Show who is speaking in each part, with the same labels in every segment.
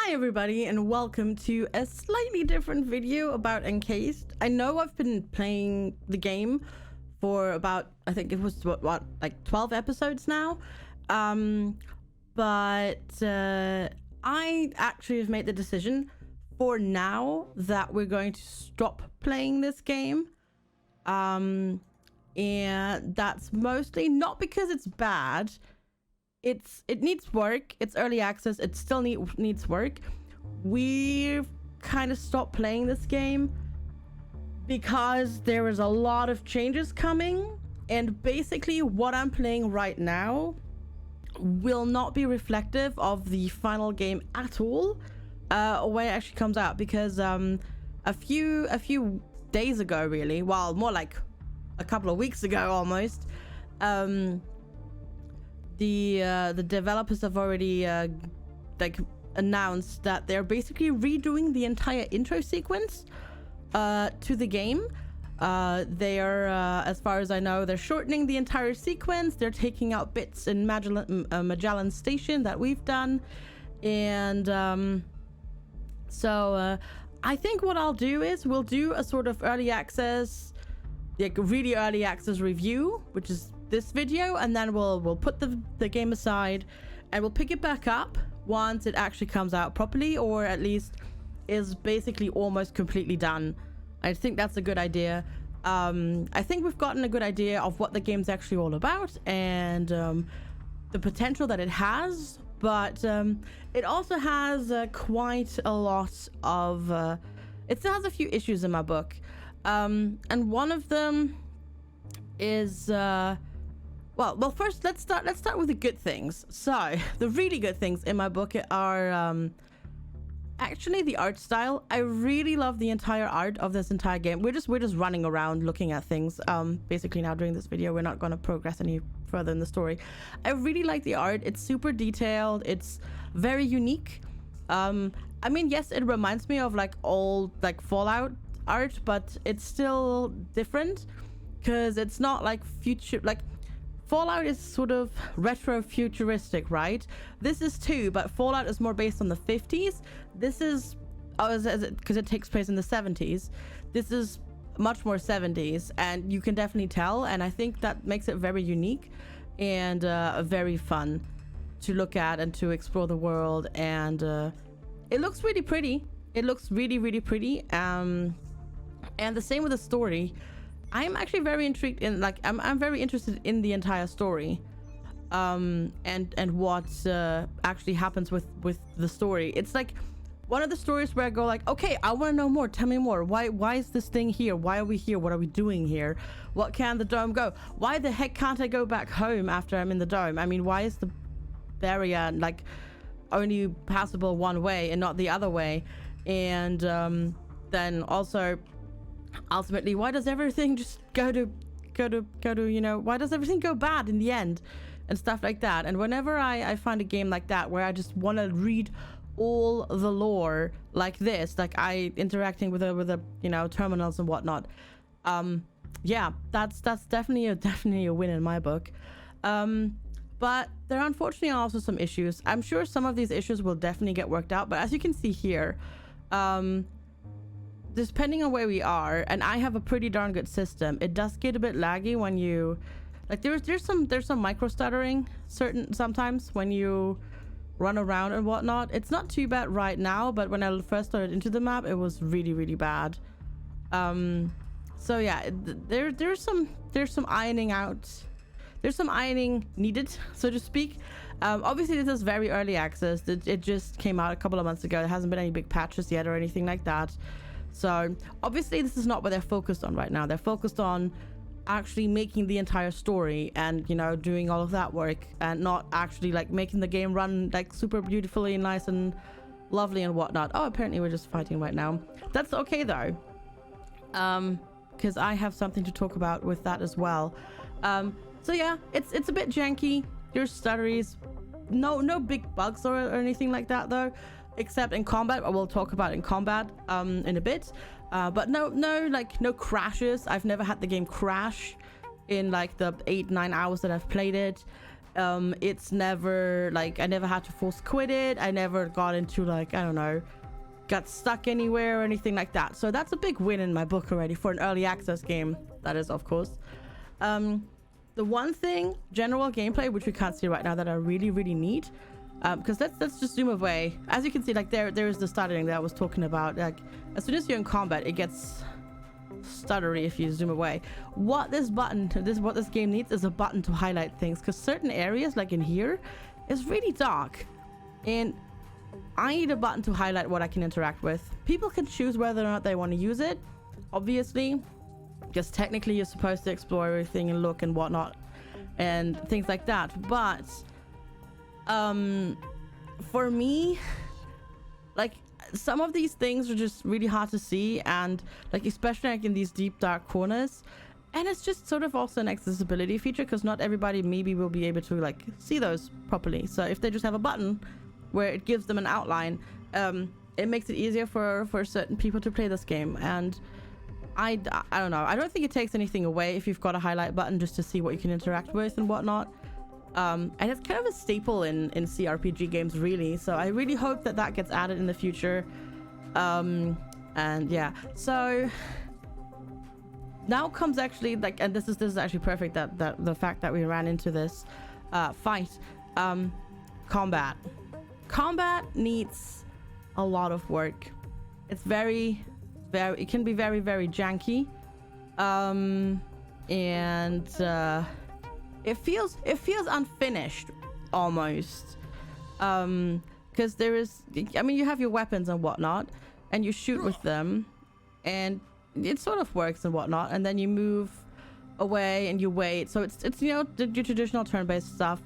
Speaker 1: Hi everybody and welcome to a slightly different video about Encased. I know I've been playing the game for about, I think it was what like 12 episodes now. But I actually have made the decision for now that we're going to stop playing this game. And that's mostly not because it's bad. It needs work. It's early access. It still needs work. We've kind of stopped playing this game because there is a lot of changes coming, and basically what I'm playing right now will not be reflective of the final game at all, when it actually comes out, because a few days ago, really, well, more like a couple of weeks ago almost, the developers have already announced that they're basically redoing the entire intro sequence to the game. They are, as far as I know, they're shortening the entire sequence. They're taking out bits in Magellan Station that we've done, and so I think what I'll do is we'll do a sort of early access, like really early access review, which is this video, and then we'll put the game aside and we'll pick it back up once it actually comes out properly, or at least is basically almost completely done. I think that's a good idea. I think we've gotten a good idea of what the game's actually all about and the potential that it has, but it also has quite a lot of it still has a few issues in my book, and one of them is well, first let's start with the good things. So the really good things in my book are actually the art style. I really love the entire art of this entire game. We're just running around looking at things. Basically now during this video we're not going to progress any further in the story. I really like the art. It's super detailed. It's very unique. I mean, yes, it reminds me of like old like Fallout art, but it's still different because it's not like future, like Fallout is sort of retro futuristic, right? This is too, but Fallout is more based on the 50s. This is, because it takes place in the 70s. This is much more 70s, and you can definitely tell, and I think that makes it very unique and very fun to look at and to explore the world, and it looks really pretty. It looks really, really pretty, and the same with the story. I'm actually very intrigued in, like, I'm very interested in the entire story, and what actually happens with the story. It's like one of the stories where I go like, okay, I want to know more. Tell me more. Why is this thing here? Why are we here? What are we doing here? What can the dome go? Why the heck can't I go back home after I'm in the dome? I mean, why is the barrier like only passable one way and not the other way? And then also, ultimately, why does everything just go to you know, why does everything go bad in the end and stuff like that? And whenever I find a game like that where I just want to read all the lore like this, like I interacting with the you know, terminals and whatnot, yeah, that's definitely a win in my book. But there are unfortunately also some issues. I'm sure some of these issues will definitely get worked out, but as you can see here, depending on where we are, and I have a pretty darn good system, it does get a bit laggy when you, like, there's some micro stuttering sometimes when you run around and whatnot. It's not too bad right now, but when I first started into the map, it was really, really bad. So yeah, there's some ironing out. There's some ironing needed, so to speak. Obviously this is very early access. It just came out a couple of months ago. There hasn't been any big patches yet or anything like that. So obviously this is not what they're focused on right now. They're focused on actually making the entire story and, you know, doing all of that work, and not actually like making the game run like super beautifully nice and lovely and whatnot. Oh, apparently we're just fighting right now. That's okay though, because I have something to talk about with that as well. So yeah, it's a bit janky. There's stutteries. No big bugs or anything like that though, except in combat. I will talk about in combat in a bit, but no crashes. I've never had the game crash in like the 8-9 hours that I've played it, It's never like I never had to force quit it. I never got into like, I don't know, got stuck anywhere or anything like that. So that's a big win in my book already for an early access game. That is, of course. The one thing, general gameplay, which we can't see right now, that I really, really need, because let's just zoom away. As you can see, like there is the stuttering that I was talking about. Like as soon as you're in combat, it gets stuttery if you zoom away. What this game needs is a button to highlight things, because certain areas, like in here, is really dark, and I need a button to highlight what I can interact with. People can choose whether or not they want to use it, obviously, because technically you're supposed to explore everything and look and whatnot and things like that. But for me, like some of these things are just really hard to see, and like especially like in these deep dark corners, and it's just sort of also an accessibility feature, because not everybody maybe will be able to like see those properly. So if they just have a button where it gives them an outline, it makes it easier for certain people to play this game. And I don't know, I don't think it takes anything away if you've got a highlight button just to see what you can interact with and whatnot. And it's kind of a staple in CRPG games, really. So I really hope that gets added in the future. And yeah, so now comes actually like, and this is actually perfect, that the fact that we ran into this fight. Combat needs a lot of work. It's it can be very, very janky, and it feels unfinished almost, because there is, I mean, you have your weapons and whatnot, and you shoot with them, and it sort of works and whatnot, and then you move away and you wait. So it's you know, the traditional turn-based stuff,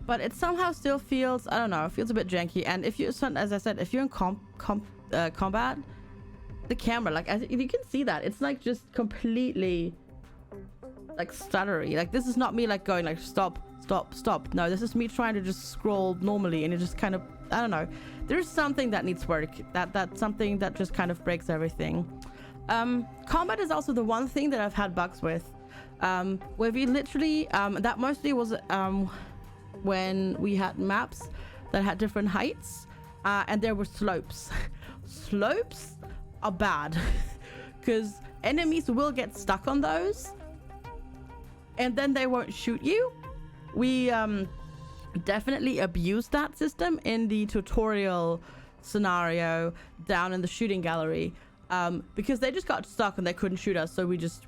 Speaker 1: but it somehow still feels, I don't know, it feels a bit janky. And if you, as I said, if you're in combat, the camera, like you can see that it's like just completely like stuttery. Like this is not me like going like stop. No, this is me trying to just scroll normally, and it just kind of, I don't know, there's something that needs work. That's something that just kind of breaks everything. Combat is also the one thing that I've had bugs with, where we literally that mostly was when we had maps that had different heights, and there were slopes. Slopes are bad because enemies will get stuck on those and then they won't shoot you. We definitely abused that system in the tutorial scenario down in the shooting gallery, because they just got stuck and they couldn't shoot us, so we just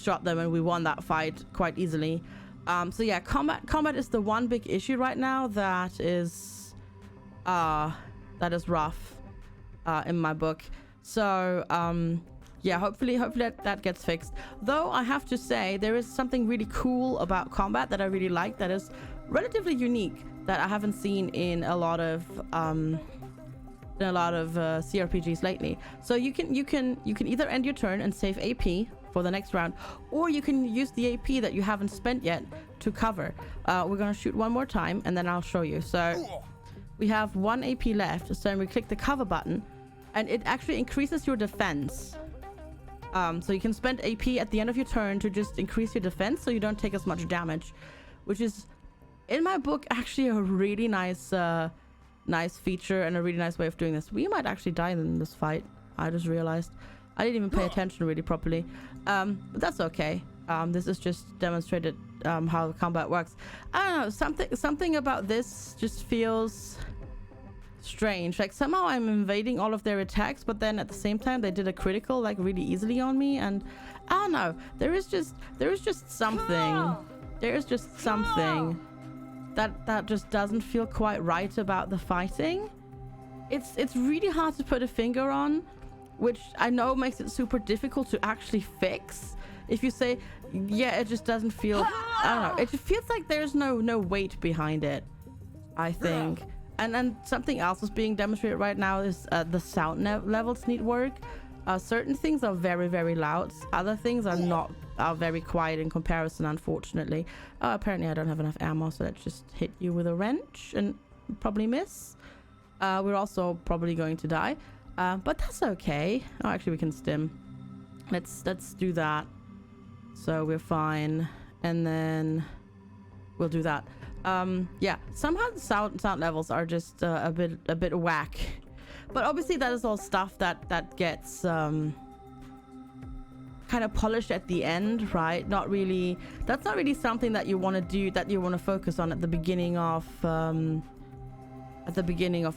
Speaker 1: shot them and we won that fight quite easily. So yeah, combat is the one big issue right now that is rough in my book. So yeah, hopefully that gets fixed. Though I have to say, there is something really cool about combat that I really like, that is relatively unique, that I haven't seen in a lot of CRPGs lately. So you can either end your turn and save AP for the next round, or you can use the AP that you haven't spent yet to cover. We're gonna shoot one more time and then I'll show you. So we have 1 AP left, so we click the cover button and it actually increases your defense. So you can spend AP at the end of your turn to just increase your defense so you don't take as much damage, which is in my book actually a really nice feature and a really nice way of doing this. We might actually die in this fight. I just realized I didn't even pay attention really properly, but that's okay. This is just demonstrated how the combat works. I don't know, something about this just feels strange. Like somehow I'm invading all of their attacks, but then at the same time they did a critical like really easily on me, and I don't know, there is just something that just doesn't feel quite right about the fighting. It's really hard to put a finger on, which I know makes it super difficult to actually fix. If you say, yeah, it just doesn't feel, I don't know, it just feels like there's no weight behind it, I think. And then something else is being demonstrated right now is the sound levels need work. Certain things are very, very loud. Other things are very quiet in comparison, unfortunately. Apparently I don't have enough ammo, so let's just hit you with a wrench and probably miss. We're also probably going to die, but that's okay. Oh, actually we can stim. Let's do that. So we're fine. And then we'll do that. Yeah, somehow the sound levels are just a bit whack, but obviously that is all stuff that gets kind of polished at the end, right? That's not really something that you want to do, that you want to focus on at the beginning of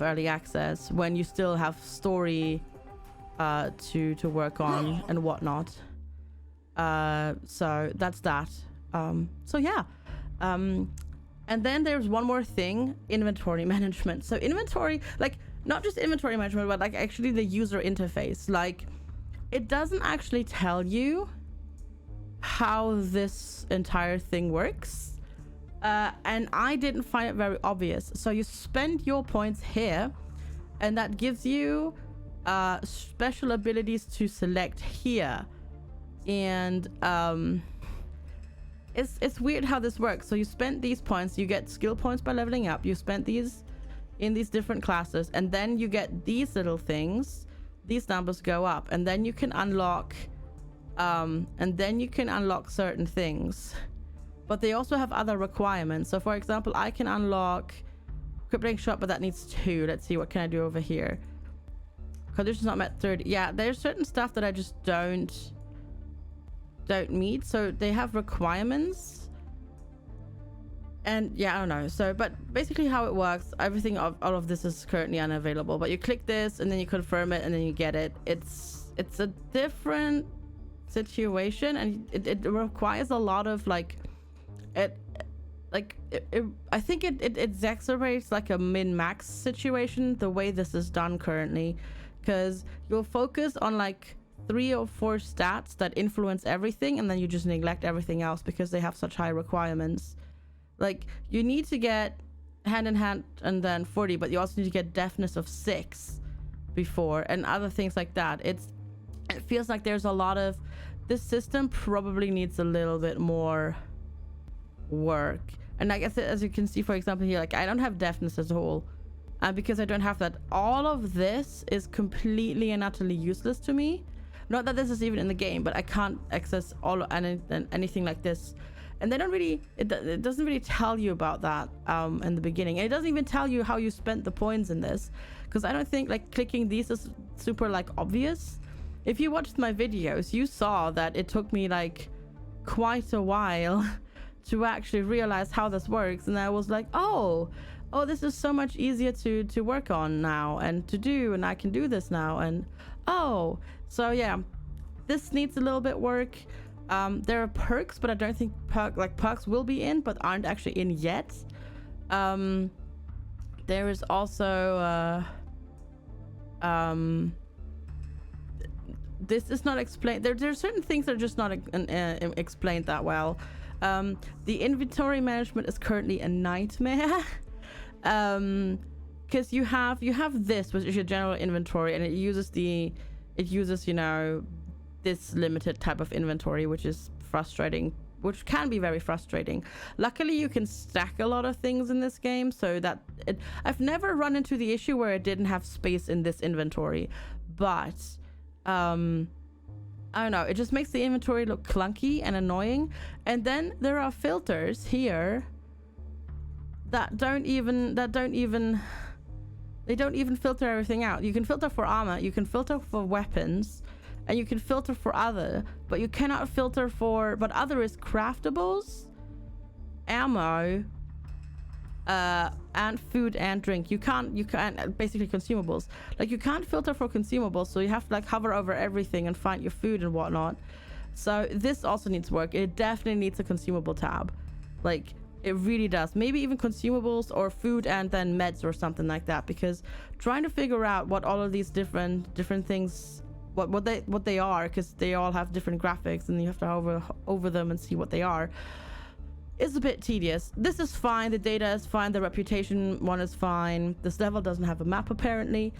Speaker 1: early access, when you still have story to work on and whatnot. So that's that. So yeah. And then there's one more thing: inventory management. So inventory, like, not just inventory management, but like actually the user interface. Like, it doesn't actually tell you how this entire thing works. And I didn't find it very obvious. So you spend your points here, and that gives you special abilities to select here. And it's weird how this works. So you spend these points, you get skill points by leveling up. You spent these in these different classes, and then you get these little things. These numbers go up, and then you can unlock certain things. But they also have other requirements. So for example, I can unlock crippling shot, but that needs 2. Let's see, what can I do over here? Conditions not met 30. Yeah, there's certain stuff that I just don't meet. So they have requirements, and yeah, I don't know. So, but basically how it works, all of this is currently unavailable, but you click this and then you confirm it and then you get it. It's a different situation, and it requires a lot of I think it exacerbates like a min-max situation the way this is done currently, because you'll focus on like 3 or 4 stats that influence everything, and then you just neglect everything else because they have such high requirements. Like, you need to get hand in hand and then 40, but you also need to get deafness of 6 before, and other things like that. It feels like there's a lot of, this system probably needs a little bit more work. And I guess, as you can see, for example here, like, I don't have deafness at all, and because I don't have that, all of this is completely and utterly useless to me. Not that this is even in the game, but I can't access anything like this. And they don't really, it doesn't really tell you about that in the beginning. And it doesn't even tell you how you spent the points in this, because I don't think like clicking these is super like obvious. If you watched my videos, you saw that it took me like quite a while to actually realize how this works. And I was like, oh, this is so much easier to work on now and to do, and I can do this now. And so yeah, this needs a little bit work. There are perks, but I don't think perks will be in, but aren't actually in yet. There is also this is not explained. There are certain things that are just not explained that well. The inventory management is currently a nightmare. Because you have this, which is your general inventory, and it uses you know, this limited type of inventory, which is frustrating, which can be very frustrating. Luckily, you can stack a lot of things in this game, so that I've never run into the issue where it didn't have space in this inventory, but I don't know, it just makes the inventory look clunky and annoying. And then there are filters here that don't even filter everything out. You can filter for armor, you can filter for weapons, and you can filter for other, but you cannot filter for, but other is craftables, ammo, and food and drink. You can't basically consumables. Like, you can't filter for consumables, so you have to like hover over everything and find your food and whatnot. So this also needs work. It definitely needs a consumable tab. Like, it really does. Maybe even consumables or food and then meds or something like that, because trying to figure out what all of these different things, what they are, because they all have different graphics and you have to hover over them and see what they are, is a bit tedious. This is fine. The data is fine. The reputation one is fine. This level doesn't have a map apparently.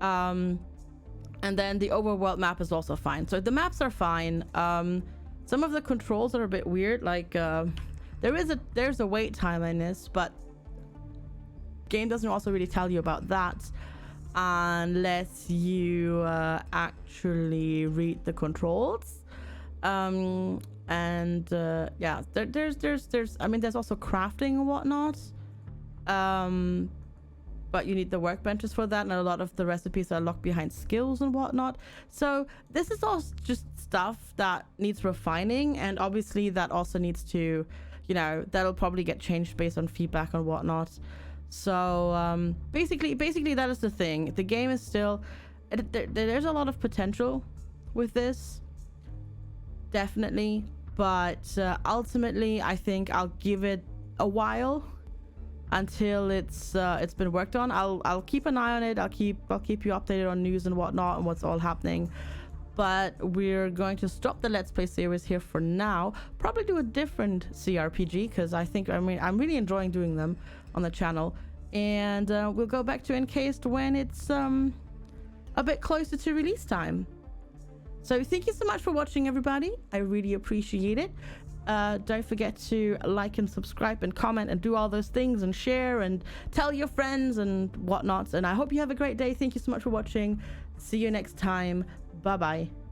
Speaker 1: And then the overworld map is also fine. So the maps are fine. Some of the controls are a bit weird. Like, there's a wait time in this, but game doesn't also really tell you about that unless you actually read the controls. And And yeah, there's I mean, there's also crafting and whatnot, but you need the workbenches for that, and a lot of the recipes are locked behind skills and whatnot. So this is all just stuff that needs refining, and obviously that also needs to, you know, that'll probably get changed based on feedback and whatnot. So basically that is the thing. The game is still, there's a lot of potential with this, definitely, but ultimately I think I'll give it a while until it's been worked on. I'll keep an eye on it. I'll keep you updated on news and whatnot and what's all happening. But we're going to stop the Let's Play series here for now. Probably do a different CRPG, because I think, I mean, I'm really enjoying doing them on the channel. And we'll go back to Encased when it's a bit closer to release time. So thank you so much for watching, everybody. I really appreciate it. Don't forget to like and subscribe and comment and do all those things and share and tell your friends and whatnot. And I hope you have a great day. Thank you so much for watching. See you next time. Bye bye.